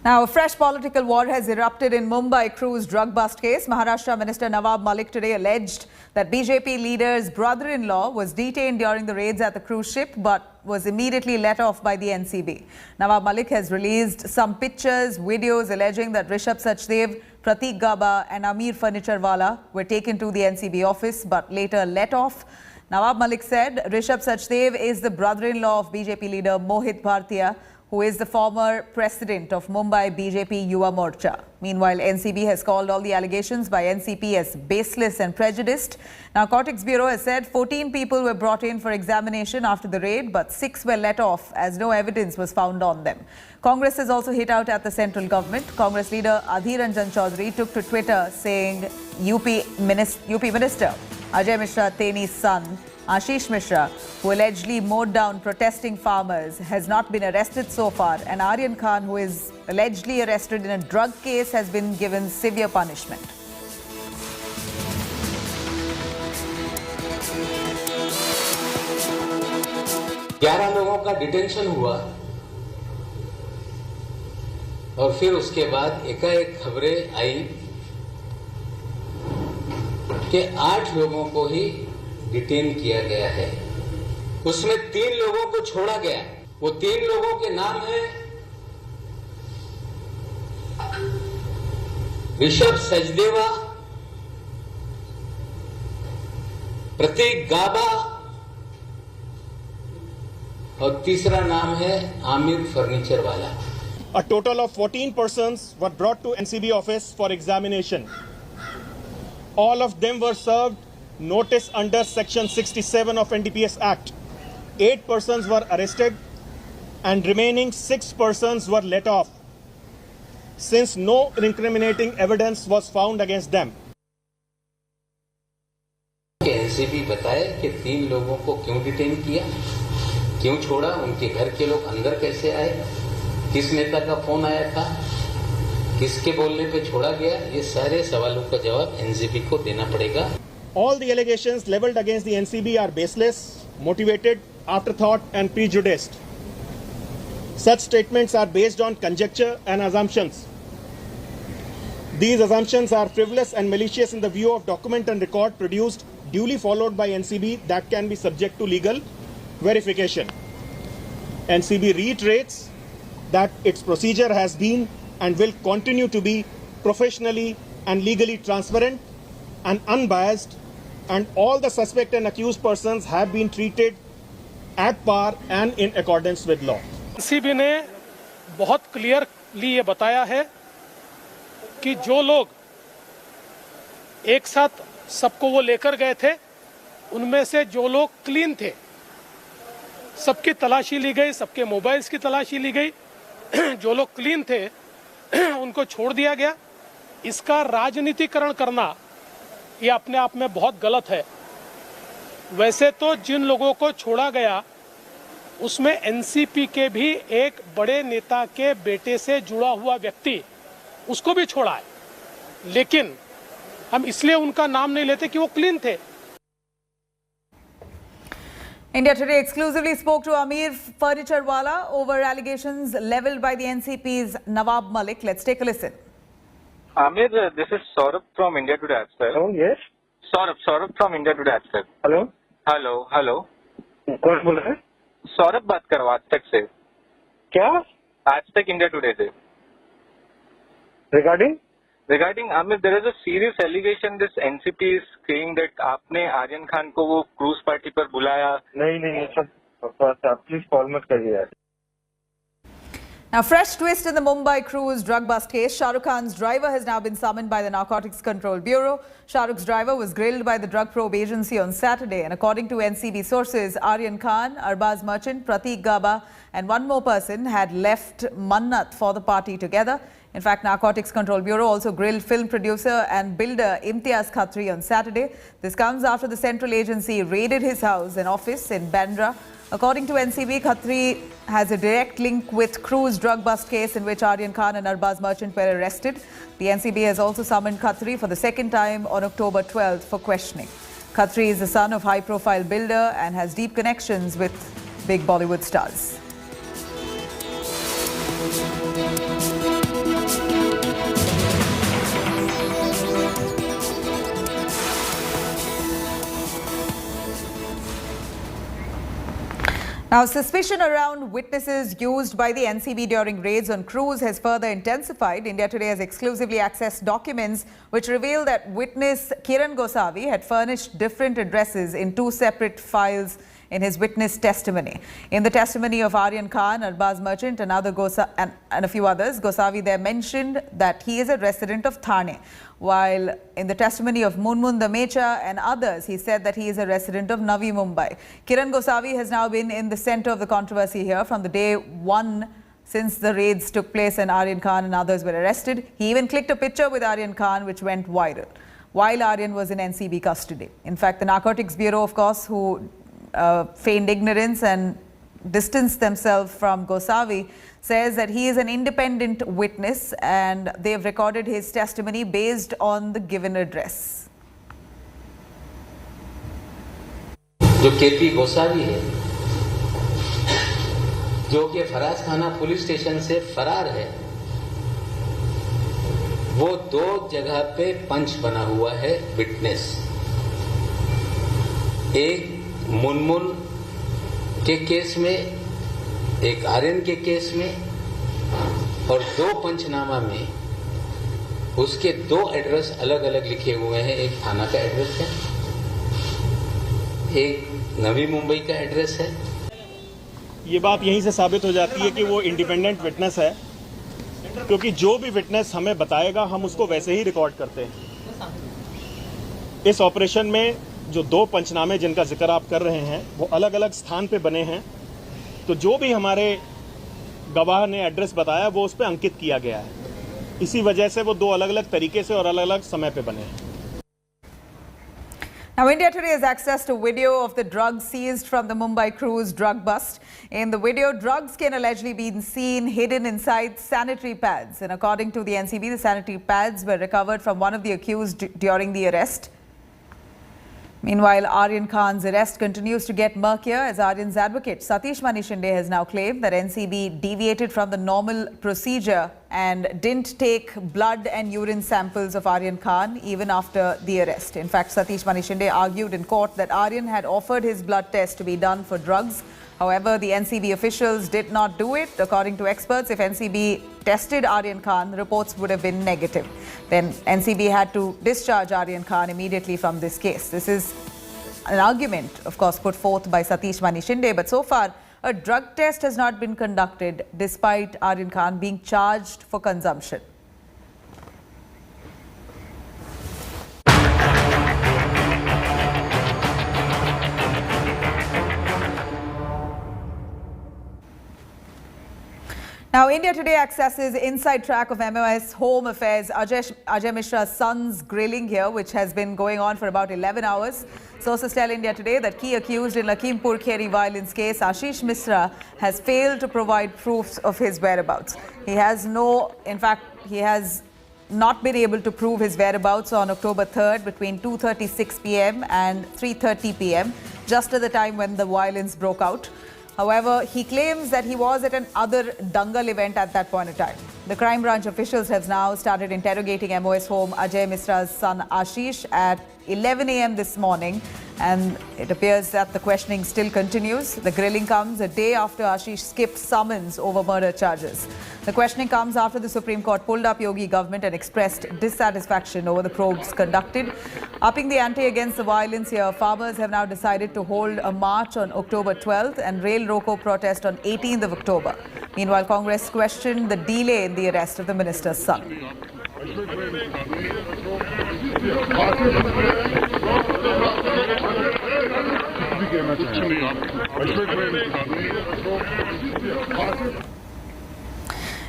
Now, a fresh political war has erupted in Mumbai cruise drug bust case. Maharashtra Minister Nawab Malik today alleged that BJP leader's brother-in-law was detained during the raids at the cruise ship but was immediately let off by the NCB. Nawab Malik has released some pictures, videos alleging that Rishabh Sachdev, Pratik Gaba and Amir Furniturewala were taken to the NCB office but later let off. Nawab Malik said Rishabh Sachdev is the brother-in-law of BJP leader Mohit Bhartiya, who is the former president of Mumbai BJP Yuva Morcha. Meanwhile, NCB has called all the allegations by NCP as baseless and prejudiced. Narcotics Bureau has said 14 people were brought in for examination after the raid, but 6 were let off as no evidence was found on them. Congress has also hit out at the central government. Congress leader Adhir Ranjan Chaudhary took to Twitter saying UP Minister Ajay Mishra Teni's son Ashish Mishra, who allegedly mowed down protesting farmers, has not been arrested so far, and Aryan Khan, who is allegedly arrested in a drug case, has been given severe punishment. ग्यारह लोगों का detention हुआ और फिर उसके बाद एकाएक खबरें आई कि 8 लोगों को ही डिटेन किया गया है। उसमें 3 लोगों को छोड़ा गया। वो 3 लोगों के नाम हैं ऋषभ सचदेवा, प्रतीक गाबा और तीसरा नाम है Aamir फर्नीचरवाला। A total of 14 persons were brought to NCB office for examination. All of them were served notice under Section 67 of NDPS Act. 8 persons were arrested and remaining 6 persons were let off, since no incriminating evidence was found against them. NCP बताए कि 3 लोगों को क्यों detain किया, क्यों छोड़ा, उनके घर के लोग अंदर कैसे आए, किस नेता का फोन आया था, किसके बोलने पे छोड़ा गया, ये सारे सवालों का जवाब NCP को देना पड़ेगा। All the allegations leveled against the NCB are baseless, motivated, afterthought and prejudiced. Such statements are based on conjecture and assumptions. These assumptions are frivolous and malicious in the view of document and record produced, duly followed by NCB, that can be subject to legal verification. NCB reiterates that its procedure has been and will continue to be professionally and legally transparent and unbiased, and all the suspect and accused persons have been treated at par and in accordance with law. NCB ने बहुत clearly ये बताया है कि जो लोग एक साथ सबको वो लेकर गए थे, उनमें से जो लोग क्लीन थे, सबकी तलाशी ली गई, सबके मोबाइल्स की तलाशी ली गई। जो लोग क्लीन थे उनको छोड़ दिया गया। इसका राजनीतिकरण करना ये अपने आप में बहुत गलत है। वैसे तो जिन लोगों को छोड़ा गया उसमें एनसीपी के भी एक बड़े नेता के बेटे से जुड़ा हुआ व्यक्ति, उसको भी छोड़ा है, लेकिन हम इसलिए उनका नाम नहीं लेते कि वो क्लीन थे। India Today exclusively spoke to Amir Furniturewala over allegations leveled by the NCP's Nawab Malik. Let's take a listen. Amir, this is Saurabh from India Today, sir. Hello, yes. Saurabh from India Today, sir. Hello. Hello कौन बोल रहा है? सौरभ बात कर रहा हूँ आज तक से। क्या? आज तक इंडिया टुडे से। Regarding Amir, there is a serious allegation this NCP is saying that आपने आर्यन खान को वो क्रूज पार्टी पर बुलाया। नहीं सब प्लीज कॉल मत करिए यार। Now, fresh twist in the Mumbai cruise drug bust case. Shah Rukh Khan's driver has now been summoned by the Narcotics Control Bureau. Shah Rukh's driver was grilled by the Drug Probe Agency on Saturday, and according to NCB sources, Aryan Khan, Arbaz Merchant, Pratik Gaba and one more person had left Mannat for the party together. In fact, Narcotics Control Bureau also grilled film producer and builder Imtiaz Khatri on Saturday. This comes after the central agency raided his house and office in Bandra. According to NCB, Khatri has a direct link with cruise drug bust case in which Aryan Khan and Arbaz Merchant were arrested. The NCB has also summoned Khatri for the second time on October 12th for questioning. Khatri is the son of high-profile builder and has deep connections with big Bollywood stars. Now, suspicion around witnesses used by the NCB during raids on crews has further intensified. India Today has exclusively accessed documents which reveal that witness Kiran Gosavi had furnished different addresses in two separate files in his witness testimony. In the testimony of Aryan Khan, Arbaz Merchant and a few others, Gosavi there mentioned that he is a resident of Thane, while in the testimony of Munmun Damecha and others, he said that he is a resident of Navi Mumbai. Kiran Gosavi has now been in the center of the controversy here from the day one since the raids took place and Aryan Khan and others were arrested. He even clicked a picture with Aryan Khan which went viral while Aryan was in NCB custody. In fact, the Narcotics Bureau, of course, who feigned ignorance and distanced themselves from Gosavi, says that he is an independent witness and they've recorded his testimony based on the given address. जो KP Gosavi है, जो कि फराज खाना police station से फरार है, वो दो जगह पे पंच बना हुआ है विटनेस। एक मुनमुन के केस में, एक आर्यन के केस में, और दो पंचनामा में उसके दो एड्रेस अलग अलग लिखे हुए हैं। एक थाना का एड्रेस है, एक नवी मुंबई का एड्रेस है। ये बात यहीं से साबित हो जाती है कि वो इंडिपेंडेंट विटनेस है, क्योंकि जो भी विटनेस हमें बताएगा हम उसको वैसे ही रिकॉर्ड करते हैं। इस ऑपरेशन में जो दो पंचनामे जिनका जिक्र आप कर रहे हैं वो अलग अलग स्थान पे बने हैं, तो जो भी हमारे गवाह ने एड्रेस बताया वो उस पर अंकित किया गया है। इसी वजह से वो दो अलग अलग तरीके से और अलग अलग समय पे बने हैं। Now, India Today has accessed a video of the drugs seized from the Mumbai cruise drug bust. In the video, drugs can allegedly be seen hidden inside sanitary pads. And according to the NCP, the sanitary pads were recovered from one of the accused during the arrest. Meanwhile, Aryan Khan's arrest continues to get murkier as Aryan's advocate Satish Manishinde has now claimed that NCB deviated from the normal procedure and didn't take blood and urine samples of Aryan Khan even after the arrest. In fact, Satish Manishinde argued in court that Aryan had offered his blood test to be done for drugs. However, the NCB officials did not do it. According to experts, if NCB tested Aryan Khan, reports would have been negative. Then NCB had to discharge Aryan Khan immediately from this case. This is an argument, of course, put forth by Satish Manishinde, but so far a drug test has not been conducted despite Aryan Khan being charged for consumption. Now, India Today accesses inside track of MOS Home Affairs Ajay Mishra's son's grilling here, which has been going on for about 11 hours. Sources tell India Today that key accused in Lakhimpur Kheri violence case, Ashish Mishra, has failed to provide proofs of his whereabouts. He has not been able to prove his whereabouts on October 3rd between 2:36 p.m. and 3:30 p.m., just at the time when the violence broke out. However, he claims that he was at an other dangal event at that point in time. The crime branch officials have now started interrogating MOS home Ajay Mishra's son Ashish at 11 a.m. this morning, and it appears that the questioning still continues. The grilling comes a day after Ashish skipped summons over murder charges. The questioning comes after the Supreme Court pulled up Yogi government and expressed dissatisfaction over the probes conducted. Upping the ante against the violence here, farmers have now decided to hold a march on October 12th and rail roko protest on 18th of October. Meanwhile, Congress questioned the delay in the arrest of the minister's son.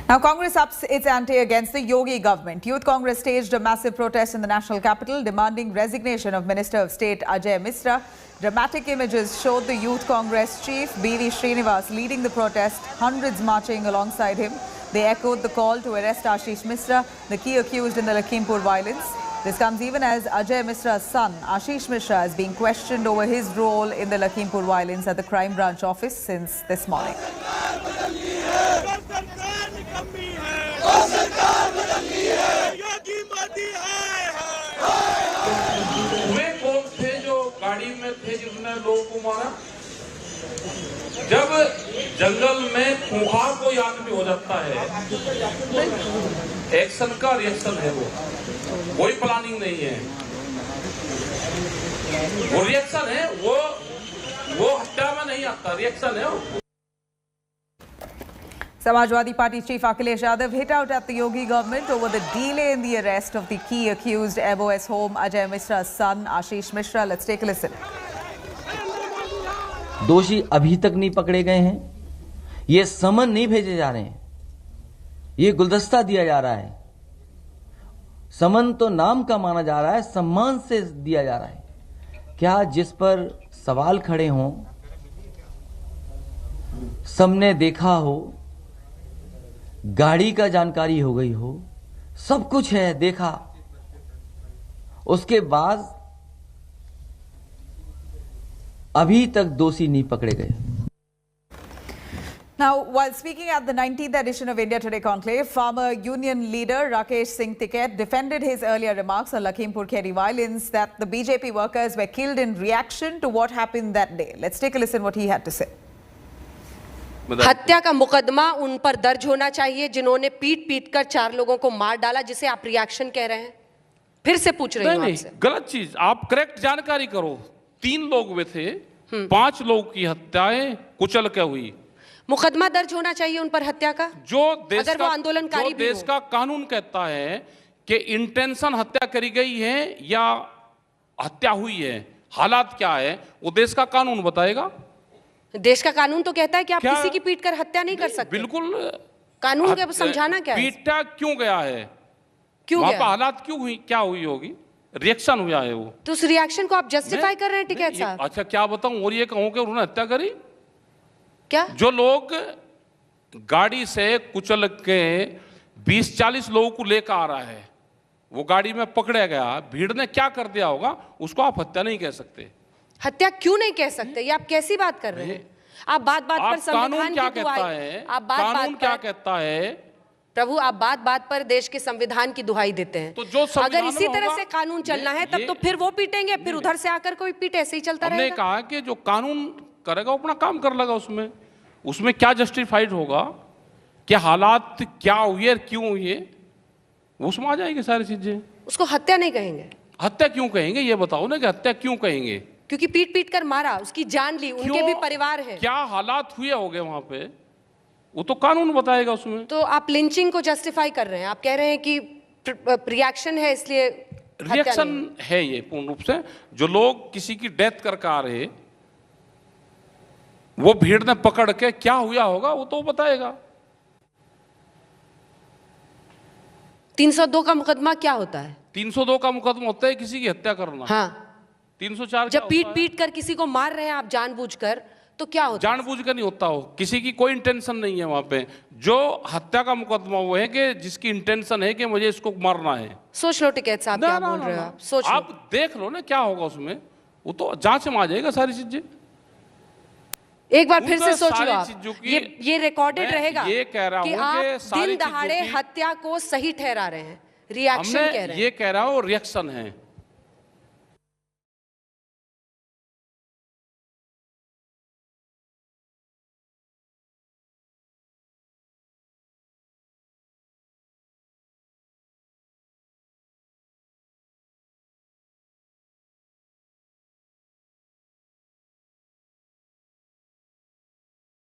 Now, Congress ups its ante against the Yogi government. Youth Congress staged a massive protest in the national capital demanding resignation of Minister of State Ajay Mishra. Dramatic images showed the Youth Congress chief B.V. Srinivas leading the protest, hundreds marching alongside him. They echoed the call to arrest Ashish Mishra, the key accused in the Lakhimpur violence. This comes even as Ajay Mishra's son, Ashish Mishra, is being questioned over his role in the Lakhimpur violence at the crime branch office since this morning. वे कौन थे जो गाड़ी में थे जिसने लोगों को मारा? जब जंगल में खूंखार कोई आदमी हो जाता है, एक्शन का रिएक्शन है वो, कोई प्लानिंग नहीं है, वो रिएक्शन है, वो हत्या में नहीं आता, रिएक्शन है वो। Samajwadi Party Chief Akhilesh Yadav hit out at the Yogi government over the delay in the arrest of the key accused MOS home Ajay Mishra's son Ashish Mishra. Let's take a listen. दोषी अभी तक नहीं पकड़े गए हैं, ये समन नहीं भेजे जा रहे हैं, ये गुलदस्ता दिया जा रहा है। समन तो नाम का माना जा रहा है, सम्मान से दिया जा रहा है। क्या जिस पर सवाल खड़े हों, सबने देखा हो, गाड़ी का जानकारी हो गई हो, सब कुछ है देखा, उसके बाद अभी तक दोषी नहीं पकड़े गए। Now, while speaking at the 19th edition of India Today Conclave, former union leader Rakesh Singh Tiket defended his earlier remarks on Lakhimpur Kheri violence that the BJP workers were killed in reaction to what happened that day. Let's take a listen what he had to say. हत्या का मुकदमा उन पर दर्ज होना चाहिए जिन्होंने पीट कर 4 लोगों को मार डाला, जिसे आप रिएक्शन कह रहे हैं। फिर से पूछ रही हूं आपसे। गलत चीज, आप करेक्ट जानकारी करो। 3 लोग वे थे, 5 लोगों की हत्याएं कुचल के हुई। मुकदमा दर्ज होना चाहिए उन पर हत्या का, जो देश अगर का, वो आंदोलनकारी जो देश का कानून कहता है कि इंटेंशन हत्या करी गई है या हत्या हुई है, हालात क्या है, वो देश का कानून बताएगा। देश का कानून तो कहता है कि आप किसी की पीट कर हत्या नहीं कर सकते। बिल्कुल, कानून के समझाना क्या है? पीटा क्यों गया है, क्यों वहां गया? पर हालात क्यों हुई, क्या हुई होगी, रिएक्शन हुआ है वो। तो उस रिएक्शन को आप जस्टिफाई कर रहे हैं टिकैत साहब? अच्छा क्या बताऊं, और ये कहूं कि उन्होंने हत्या करी? क्या जो लोग गाड़ी से कुचल के 20-40 लोगों को लेकर आ रहा है, वो गाड़ी में पकड़ा गया, भीड़ ने क्या कर दिया होगा, उसको आप हत्या नहीं कह सकते। हत्या क्यों नहीं कह सकते? ये आप कैसी बात कर रहे हैं? आप बात पर संविधान क्या की कहता दुहाई, है, आप बात क्या कहता है प्रभु, आप बात पर देश के संविधान की दुहाई देते हैं। तो जो अगर इसी तरह से कानून चलना है तब तो फिर वो पीटेंगे, फिर उधर से आकर कोई पीटे, ऐसे ही चलता रहेगा। हमने कहा कि जो कानून करेगा अपना काम कर लेगा, उसमें क्या जस्टिफाइड होगा, क्या हालात क्या हुए, क्यों हुए, उसमें आ जाएगी सारी चीजें। उसको हत्या नहीं कहेंगे। हत्या क्यों कहेंगे, ये बताओ ना कि हत्या क्यों कहेंगे? क्योंकि पीट कर मारा, उसकी जान ली, उनके भी परिवार है। क्या हालात हुए होंगे वहां पे, वो तो कानून बताएगा उसमें। तो आप लिंचिंग को जस्टिफाई कर रहे हैं, आप कह रहे हैं कि रिएक्शन है इसलिए रिएक्शन है ये पूर्ण रूप से। जो लोग किसी की डेथ करके आ रहे, वो भीड़ ने पकड़ के क्या हुआ होगा वो तो बताएगा। 302 का मुकदमा क्या होता है? 302 का मुकदमा होता है किसी की हत्या करना। हाँ। 304 जब पीट कर किसी को मार रहे हैं आप जानबूझकर, तो क्या होता है? जानबूझकर नहीं होता हो, किसी की कोई इंटेंशन नहीं है वहां पे। जो हत्या का मुकदमा वो है कि जिसकी इंटेंशन है कि मुझे इसको मारना है। सोच लो टिकैत साहब, क्या बोल रहे हो आप? सोच लो, आप देख लो ना क्या होगा उसमें, वो तो जांच में आ जाएगा सारी चीजें। एक बार फिर से सोच लो आप, की, ये रिकॉर्डेड रहेगा। ये कह रहा कि हूं आप दिन दहाड़े हत्या को सही ठहरा रहे हैं, रिएक्शन कह रहे हैं। ये कह रहा हूं रिएक्शन है।